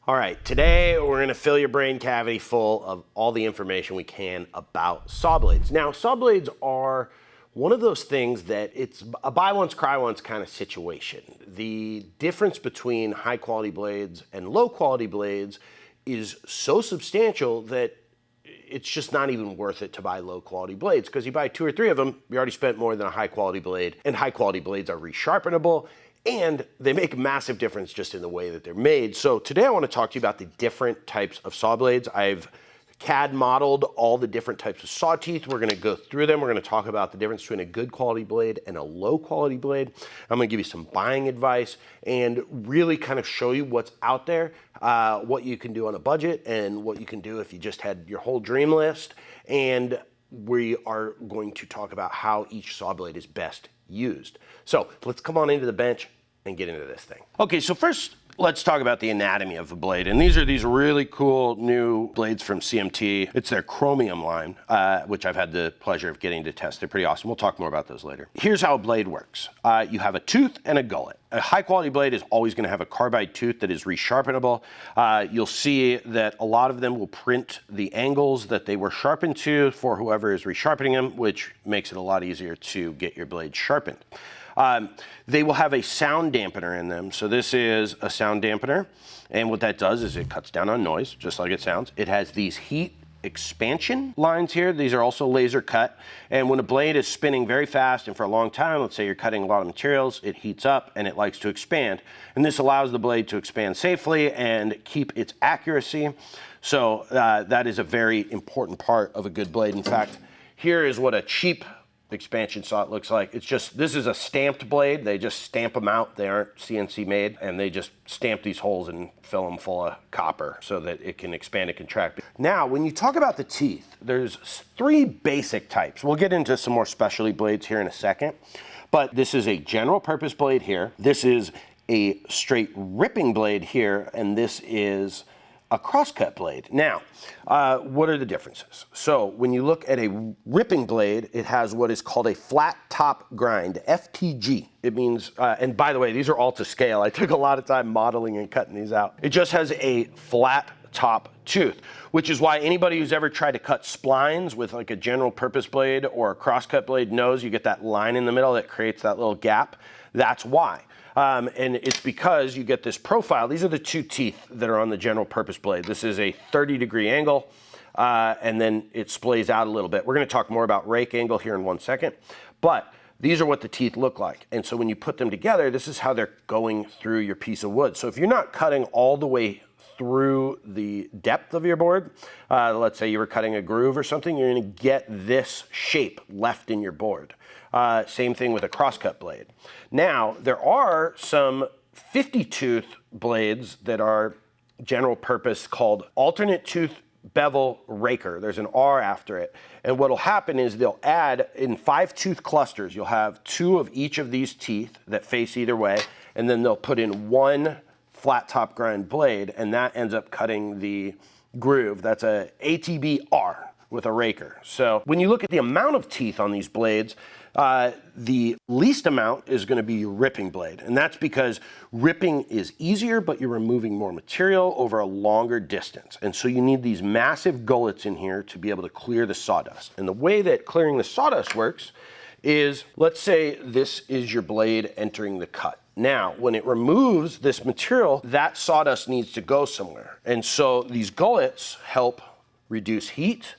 All right, today we're gonna fill your brain cavity full of all the information we can about saw blades. Now, saw blades are one of those things that it's a buy once, cry once kind of situation. The difference between high quality blades and low quality blades is so substantial that it's just not even worth it to buy low quality blades, because you buy 2 or 3 of them, you already spent more than a high quality blade, and high quality blades are resharpenable, and they make a massive difference just in the way that they're made. So today I want to talk to you about the different types of saw blades. I've CAD modeled all the different types of saw teeth. We're going to go through them. We're going to talk about the difference between a good quality blade and a low quality blade. I'm going to give you some buying advice and really kind of show you what's out there, what you can do on a budget and what you can do if you just had your whole dream list. And we are going to talk about how each saw blade is best used. So let's come on into the bench and get into this thing. Okay, so first let's talk about the anatomy of the blade. And these are these really cool new blades from CMT. It's their chromium line, which I've had the pleasure of getting to test. They're pretty awesome. We'll talk more about those later. Here's how a blade works. You have a tooth and a gullet. A high quality blade is always going to have a carbide tooth that is resharpenable. You'll see that a lot of them will print the angles that they were sharpened to for whoever is resharpening them, which makes it a lot easier to get your blade sharpened. They will have a sound dampener in them. So this is a sound dampener. And what that does is it cuts down on noise, just like it sounds. It has these heat expansion lines here. These are also laser cut. And when a blade is spinning very fast and for a long time, let's say you're cutting a lot of materials, it heats up and it likes to expand. And this allows the blade to expand safely and keep its accuracy. So that is a very important part of a good blade. In fact, here is what a cheap expansion saw it looks like. It's just, this is a stamped blade. They just stamp them out. They aren't CNC made, and they just stamp these holes and fill them full of copper so that it can expand and contract. Now, when you talk about the teeth, there's 3 basic types. We'll get into some more specialty blades here in a second, but this is a general purpose blade here. This is a straight ripping blade here, and this is a crosscut blade. Now, what are the differences? So when you look at a ripping blade, it has what is called a flat top grind, FTG. It means, and by the way, these are all to scale. I took a lot of time modeling and cutting these out. It just has a flat top tooth, which is why anybody who's ever tried to cut splines with like a general purpose blade or a crosscut blade knows you get that line in the middle that creates that little gap. That's why. And it's because you get this profile. These are the 2 teeth that are on the general purpose blade. This is a 30-degree angle, and then it splays out a little bit. We're going to talk more about rake angle here in 1 second, but these are what the teeth look like. And so when you put them together, this is how they're going through your piece of wood. So if you're not cutting all the way through the depth of your board, let's say you were cutting a groove or something, you're going to get this shape left in your board. Same thing with a crosscut blade. Now, there are some 50-tooth blades that are general purpose called alternate tooth bevel raker. There's an R after it. And what will happen is they'll add in 5-tooth clusters. You'll have 2 of each of these teeth that face either way, and then they'll put in 1 flat top grind blade, and that ends up cutting the groove. That's a ATB-R with a raker. So when you look at the amount of teeth on these blades, the least amount is going to be your ripping blade. And that's because ripping is easier, but you're removing more material over a longer distance. And so you need these massive gullets in here to be able to clear the sawdust. And the way that clearing the sawdust works is, let's say this is your blade entering the cut. Now, when it removes this material, that sawdust needs to go somewhere. And so these gullets help reduce heat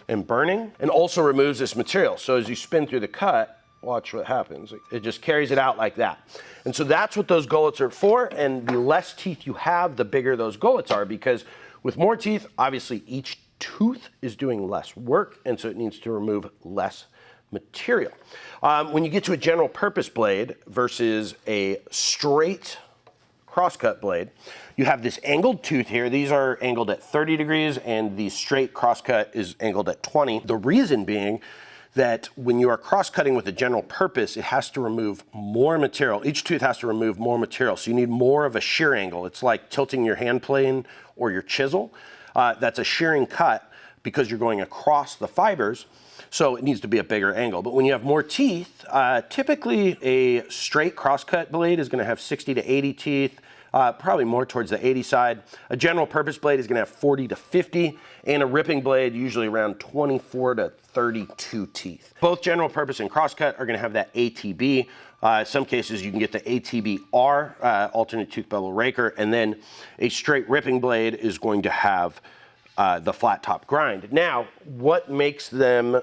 and burning, and also removes this material. So as you spin through the cut, watch what happens. It just carries it out like that. And so that's what those gullets are for, and the less teeth you have, the bigger those gullets are, because with more teeth, obviously each tooth is doing less work, and so it needs to remove less material. When you get to a general purpose blade versus a straight crosscut blade, you have this angled tooth here. These are angled at 30 degrees, and the straight crosscut is angled at 20. The reason being that when you are cross-cutting with a general purpose, it has to remove more material. Each tooth has to remove more material, so you need more of a shear angle. It's like tilting your hand plane or your chisel. That's a shearing cut because you're going across the fibers, so it needs to be a bigger angle. But when you have more teeth, typically a straight crosscut blade is going to have 60 to 80 teeth. probably more towards the 80 side. A general purpose blade is going to have 40 to 50, and a ripping blade usually around 24 to 32 teeth. Both general purpose and crosscut are going to have that ATB. Some cases you can get the ATB-R, alternate tooth bevel raker, and then a straight ripping blade is going to have the flat top grind. Now, what makes them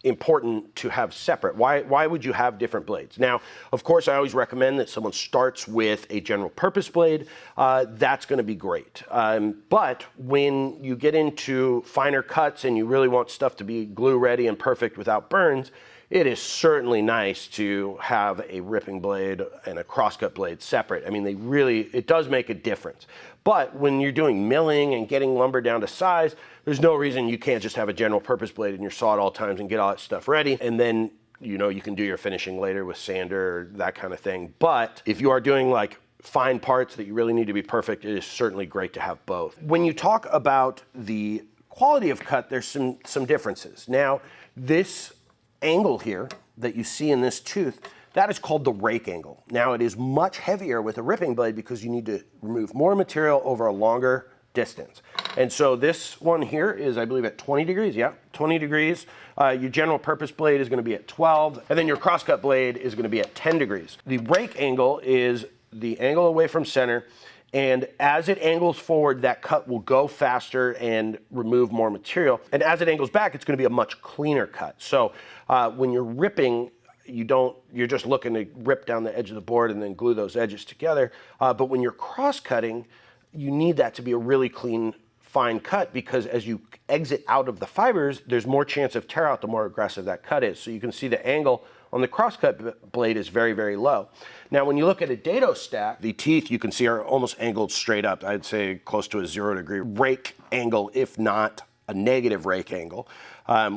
important to have separate? Why would you have different blades? Now, of course, I always recommend that someone starts with a general purpose blade. That's going to be great. But when you get into finer cuts and you really want stuff to be glue ready and perfect without burns, it is certainly nice to have a ripping blade and a crosscut blade separate. I mean, it does make a difference. But when you're doing milling and getting lumber down to size, there's no reason you can't just have a general purpose blade in your saw at all times and get all that stuff ready. And then, you can do your finishing later with sander or that kind of thing. But if you are doing like fine parts that you really need to be perfect, it is certainly great to have both. When you talk about the quality of cut, there's some differences. Now, this angle here that you see in this tooth, that is called the rake angle. Now, it is much heavier with a ripping blade because you need to remove more material over a longer distance. And so this one here is, I believe, at 20 degrees. Yeah, 20 degrees. Your general purpose blade is going to be at 12, and then your crosscut blade is going to be at 10 degrees. The rake angle is the angle away from center, and as it angles forward, that cut will go faster and remove more material. And as it angles back, it's going to be a much cleaner cut. So when you're ripping, you're just looking to rip down the edge of the board and then glue those edges together. But when you're cross-cutting, you need that to be a really clean, fine cut, because as you exit out of the fibers, there's more chance of tear out the more aggressive that cut is. So you can see the angle on the crosscut blade is very, very low. Now, when you look at a dado stack, the teeth you can see are almost angled straight up. I'd say close to a 0-degree rake angle, if not a negative rake angle,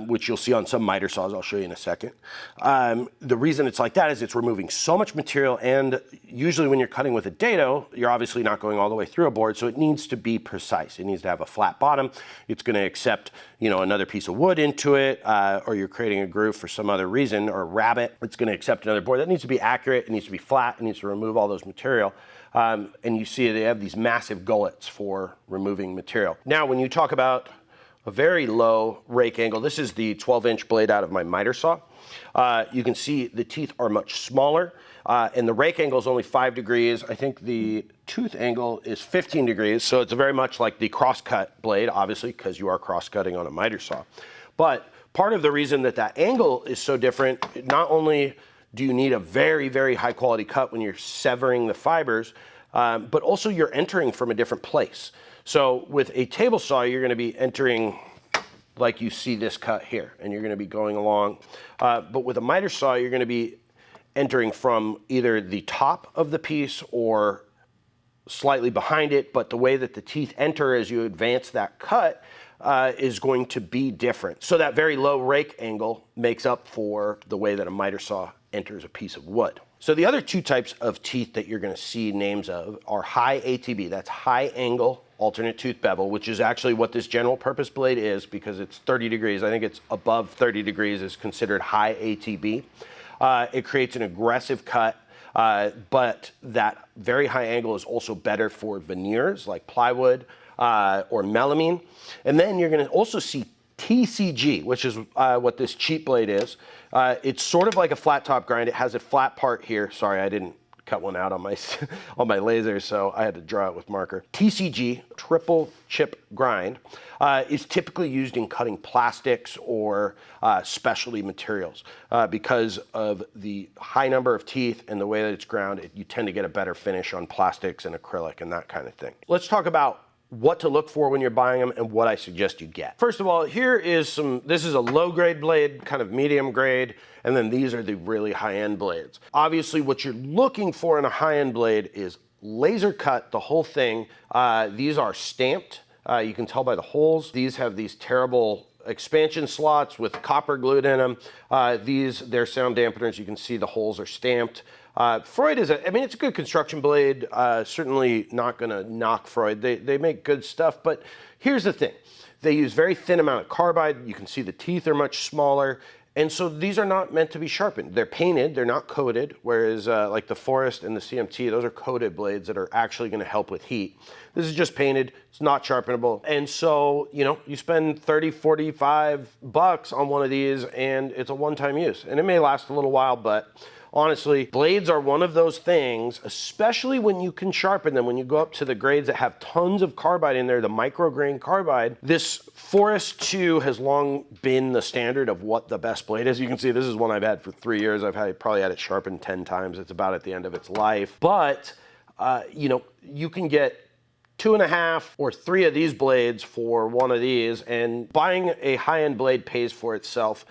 which you'll see on some miter saws. I'll show you in a second. The reason it's like that is it's removing so much material, and usually when you're cutting with a dado, you're obviously not going all the way through a board, so it needs to be precise. It needs to have a flat bottom. It's going to accept, another piece of wood into it, or you're creating a groove for some other reason, or a rabbet. It's going to accept another board. That needs to be accurate. It needs to be flat. It needs to remove all those material. And you see they have these massive gullets for removing material. Now, when you talk about a very low rake angle, this is the 12-inch blade out of my miter saw. You can see the teeth are much smaller, and the rake angle is only 5 degrees. I think the tooth angle is 15 degrees, so it's very much like the cross-cut blade, obviously, because you are cross-cutting on a miter saw. But part of the reason that angle is so different, not only do you need a very, very high-quality cut when you're severing the fibers, but also you're entering from a different place. So with a table saw, you're going to be entering like you see this cut here, and you're going to be going along. But with a miter saw, you're going to be entering from either the top of the piece or slightly behind it, but the way that the teeth enter as you advance that cut is going to be different. So that very low rake angle makes up for the way that a miter saw enters a piece of wood. So the other two types of teeth that you're going to see names of are high ATB. That's high angle alternate tooth bevel, which is actually what this general purpose blade is, because it's 30 degrees. I think it's above 30 degrees is considered high ATB. It creates an aggressive cut, but that very high angle is also better for veneers like plywood or melamine. And then you're going to also see TCG, which is what this cheap blade is. It's sort of like a flat top grind. It has a flat part here. Sorry, I didn't cut one out on my on my laser, so I had to draw it with marker. TCG, triple chip grind, is typically used in cutting plastics or specialty materials. Because of the high number of teeth and the way that it's ground, you tend to get a better finish on plastics and acrylic and that kind of thing. Let's talk about what to look for when you're buying them and what I suggest you get. First of all, this is a low grade blade, kind of medium grade, and then these are the really high end blades. Obviously, what you're looking for in a high end blade is laser cut, the whole thing. These are stamped. You can tell by the holes. These have these terrible expansion slots with copper glued in them. They're sound dampeners. You can see the holes are stamped. Freud it's a good construction blade, certainly not gonna knock Freud. They make good stuff, but here's the thing. They use very thin amount of carbide. You can see the teeth are much smaller, And so these are not meant to be sharpened. They're painted, they're not coated, whereas like the Forest and the CMT, those are coated blades that are actually gonna help with heat. This is just painted, it's not sharpenable. And so, you know, you spend 30, 45 bucks on one of these and it's a one-time use. And it may last a little while, but honestly, blades are one of those things, especially when you can sharpen them, when you go up to the grades that have tons of carbide in there, the micrograin carbide. This Forest 2 has long been the standard of what the best blade is. You can see this is one I've had for 3 years. I've probably had it sharpened 10 times. It's about at the end of its life. But, you know, you can get 2.5 or 3 of these blades for one of these, and buying a high-end blade pays for itself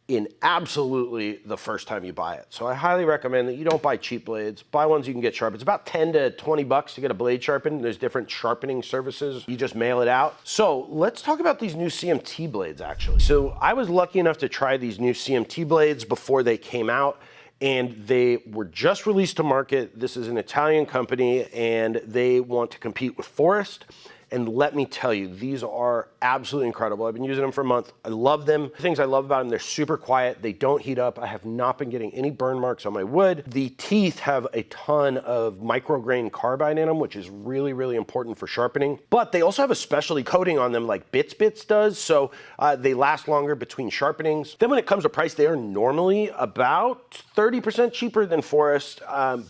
in absolutely the first time you buy it. So I highly recommend that you don't buy cheap blades. Buy ones you can get sharpened. It's about 10 to 20 bucks to get a blade sharpened. There's different sharpening services. You just mail it out. So let's talk about these new CMT blades actually. So I was lucky enough to try these new CMT blades before they came out, and they were just released to market. This is an Italian company and they want to compete with Forest. And let me tell you, these are absolutely incredible. I've been using them for a month. I love them. The things I love about them, they're super quiet. They don't heat up. I have not been getting any burn marks on my wood. The teeth have a ton of micrograin carbide in them, which is really, really important for sharpening. But they also have a specialty coating on them like Bits does, so they last longer between sharpenings. Then when it comes to price, they are normally about 30% cheaper than Forest,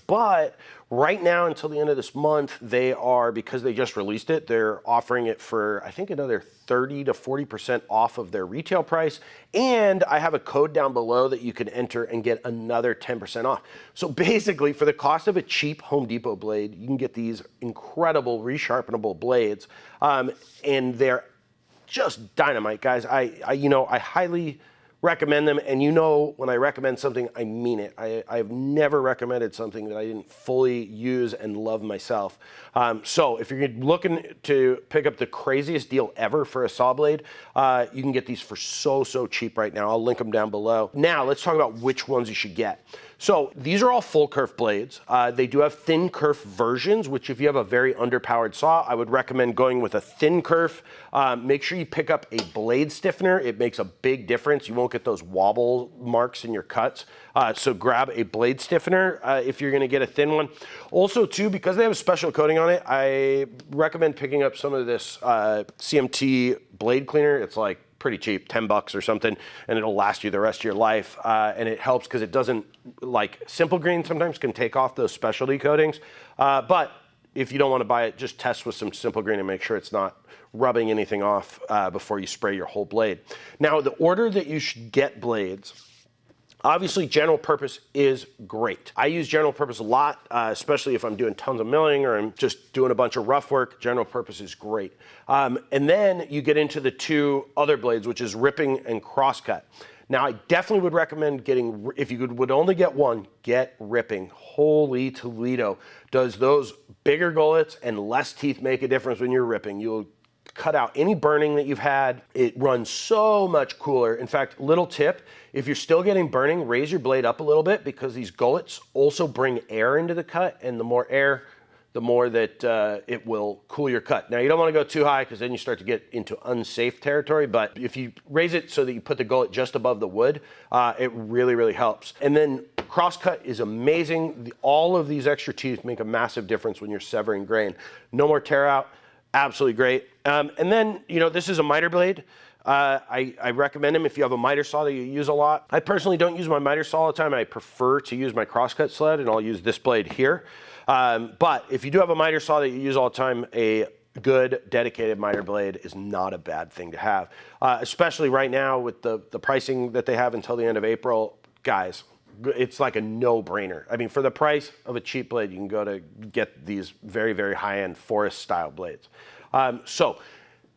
but right now, until the end of this month, they are, because they just released it, they're offering it for, I think, another 30 to 40% off of their retail price. And I have a code down below that you can enter and get another 10% off. So basically, for the cost of a cheap Home Depot blade, you can get these incredible resharpenable blades. And they're just dynamite, guys. You know, I highly recommend them, and you know when I recommend something, I mean it. I've never recommended something that I didn't fully use and love myself. So if you're looking to pick up the craziest deal ever for a saw blade, you can get these for so cheap right now. I'll link them down below. Now let's talk about which ones you should get. So these are all full kerf blades. They do have thin kerf versions, which if you have a very underpowered saw, I would recommend going with a thin kerf. Make sure you pick up a blade stiffener. It makes a big difference. You won't get those wobble marks in your cuts. So grab a blade stiffener if you're gonna get a thin one. Also too, because they have a special coating on it, I recommend picking up some of this CMT blade cleaner. It's like pretty cheap, 10 bucks or something, and it'll last you the rest of your life. And it helps because it doesn't, like Simple Green sometimes can take off those specialty coatings. But if you don't want to buy it, just test with some Simple Green and make sure it's not rubbing anything off before you spray your whole blade. Now, the order that you should get blades, obviously, general purpose is great. I use general purpose a lot, especially if I'm doing tons of milling or I'm just doing a bunch of rough work. General purpose is great. And then you get into the 2 other blades, which is ripping and crosscut. Now, I definitely would recommend getting, if you would only get one, get ripping. Holy Toledo. Does those bigger gullets and less teeth make a difference when you're ripping? You'll cut out any burning that you've had. It runs so much cooler. In fact, little tip, if you're still getting burning, raise your blade up a little bit because these gullets also bring air into the cut, and the more air, the more that it will cool your cut. Now, you don't want to go too high because then you start to get into unsafe territory, but if you raise it so that you put the gullet just above the wood, it really, really helps. And then crosscut is amazing. All of these extra teeth make a massive difference when you're severing grain. No more tear out. Absolutely great. And then, you know, this is a miter blade. I recommend them if you have a miter saw that you use a lot. I personally don't use my miter saw all the time. I prefer to use my crosscut sled, and I'll use this blade here. But if you do have a miter saw that you use all the time, a good dedicated miter blade is not a bad thing to have. Especially right now with the pricing that they have until the end of April, guys. It's like a no-brainer. I mean, for the price of a cheap blade, you can go to get these very, very high-end Forest-style blades. So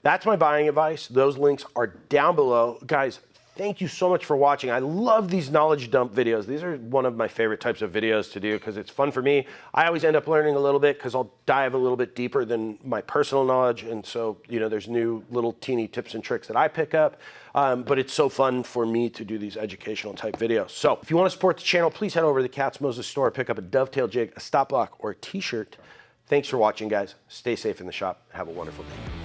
that's my buying advice. Those links are down below. Guys, thank you so much for watching. I love these knowledge dump videos. These are one of my favorite types of videos to do because it's fun for me. I always end up learning a little bit because I'll dive a little bit deeper than my personal knowledge. And so, you know, there's new little teeny tips and tricks that I pick up. But it's so fun for me to do these educational type videos. So if you want to support the channel, please head over to the Katz-Moses store, pick up a dovetail jig, a stop block, or a t-shirt. Thanks for watching, guys. Stay safe in the shop. Have a wonderful day.